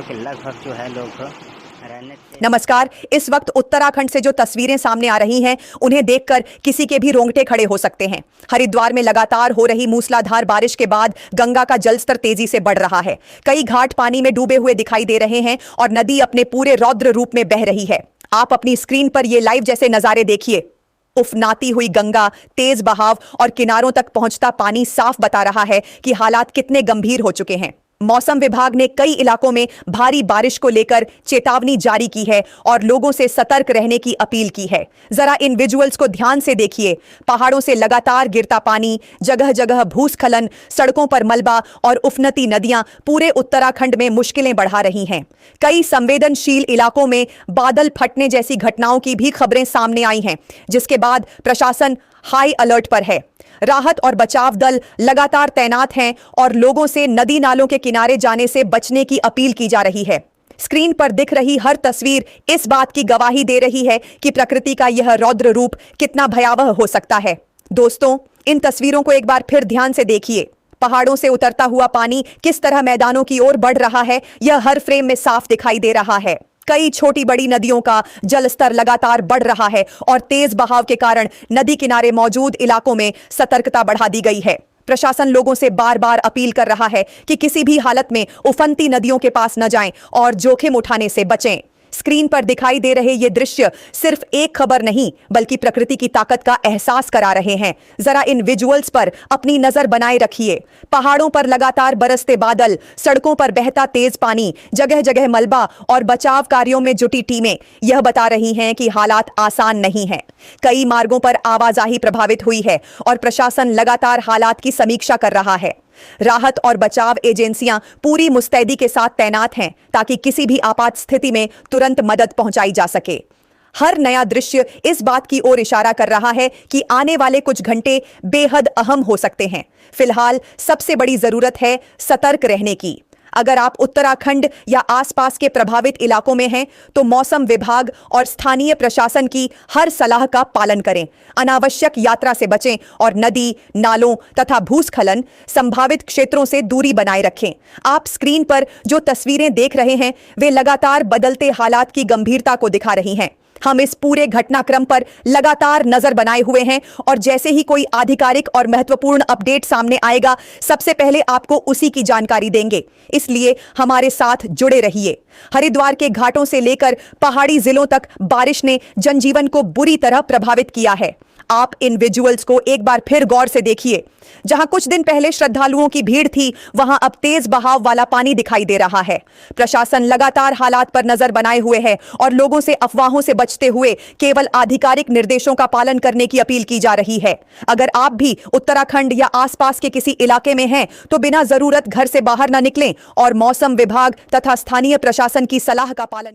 कि लगभग जो है लोग रहने नमस्कार। इस वक्त उत्तराखंड से जो तस्वीरें सामने आ रही हैं उन्हें देखकर किसी के भी रोंगटे खड़े हो सकते हैं। हरिद्वार में लगातार हो रही मूसलाधार बारिश के बाद गंगा का जलस्तर तेजी से बढ़ रहा है। कई घाट पानी में डूबे हुए दिखाई दे रहे हैं और नदी अपने पूरे रौद्र रूप में बह रही है। आप अपनी स्क्रीन पर ये लाइव जैसे नजारे देखिए। उफनाती हुई गंगा, तेज बहाव और किनारों तक पहुंचता पानी साफ बता रहा है कि हालात कितने गंभीर हो चुके हैं। मौसम विभाग ने कई इलाकों में भारी बारिश को लेकर चेतावनी जारी की है और लोगों से सतर्क रहने की अपील की है। जरा इन विजुअल्स को ध्यान से देखिए। पहाड़ों से लगातार गिरता पानी, जगह जगह भूस्खलन, सड़कों पर मलबा और उफनती नदियां पूरे उत्तराखंड में मुश्किलें बढ़ा रही हैं। कई संवेदनशील इलाकों में बादल फटने जैसी घटनाओं की भी खबरें सामने आई हैं, जिसके बाद प्रशासन हाई अलर्ट पर है। राहत और बचाव दल लगातार तैनात हैं और लोगों से नदी नालों के किनारे जाने से बचने की अपील की जा रही है। स्क्रीन पर दिख रही हर तस्वीर इस बात की गवाही दे रही है कि प्रकृति का यह रौद्र रूप कितना भयावह हो सकता है। दोस्तों, इन तस्वीरों को एक बार फिर ध्यान से देखिए। पहाड़ों से उतरता हुआ पानी किस तरह मैदानों की ओर बढ़ रहा है, यह हर फ्रेम में साफ दिखाई दे रहा है। कई छोटी बड़ी नदियों का जलस्तर लगातार बढ़ रहा है और तेज बहाव के कारण नदी किनारे मौजूद इलाकों में सतर्कता बढ़ा दी गई है। प्रशासन लोगों से बार बार अपील कर रहा है कि किसी भी हालत में उफनती नदियों के पास न जाएं और जोखिम उठाने से बचें। स्क्रीन पर दिखाई दे रहे ये दृश्य सिर्फ एक खबर नहीं बल्कि प्रकृति की ताकत का एहसास करा रहे हैं। जरा इन विजुअल्स पर अपनी नजर बनाए रखिए। पहाड़ों पर लगातार बरसते बादल, सड़कों पर बहता तेज पानी, जगह जगह मलबा और बचाव कार्यों में जुटी टीमें यह बता रही हैं कि हालात आसान नहीं हैं। कई मार्गों पर आवाजाही प्रभावित हुई है और प्रशासन लगातार हालात की समीक्षा कर रहा है। राहत और बचाव एजेंसियां पूरी मुस्तैदी के साथ तैनात हैं ताकि किसी भी आपात स्थिति में तुरंत मदद पहुंचाई जा सके। हर नया दृश्य इस बात की ओर इशारा कर रहा है कि आने वाले कुछ घंटे बेहद अहम हो सकते हैं। फिलहाल सबसे बड़ी जरूरत है सतर्क रहने की। अगर आप उत्तराखंड या आसपास के प्रभावित इलाकों में हैं तो मौसम विभाग और स्थानीय प्रशासन की हर सलाह का पालन करें। अनावश्यक यात्रा से बचें और नदी, नालों तथा भूस्खलन संभावित क्षेत्रों से दूरी बनाए रखें। आप स्क्रीन पर जो तस्वीरें देख रहे हैं वे लगातार बदलते हालात की गंभीरता को दिखा रही हैं। हम इस पूरे घटनाक्रम पर लगातार नजर बनाए हुए हैं और जैसे ही कोई आधिकारिक और महत्वपूर्ण अपडेट सामने आएगा, सबसे पहले आपको उसी की जानकारी देंगे। इसलिए हमारे साथ जुड़े रहिए। हरिद्वार के घाटों से लेकर पहाड़ी जिलों तक बारिश ने जनजीवन को बुरी तरह प्रभावित किया है। आप इन विजुअल्स को एक बार फिर गौर से देखिए। जहां कुछ दिन पहले श्रद्धालुओं की भीड़ थी, वहां अब तेज बहाव वाला पानी दिखाई दे रहा है। प्रशासन लगातार हालात पर नजर बनाए हुए है और लोगों से अफवाहों से बचते हुए केवल आधिकारिक निर्देशों का पालन करने की अपील की जा रही है। अगर आप भी उत्तराखंड या आसपास के किसी इलाके में हैं तो बिना जरूरत घर से बाहर न निकलें और मौसम विभाग तथा स्थानीय प्रशासन की सलाह का पालन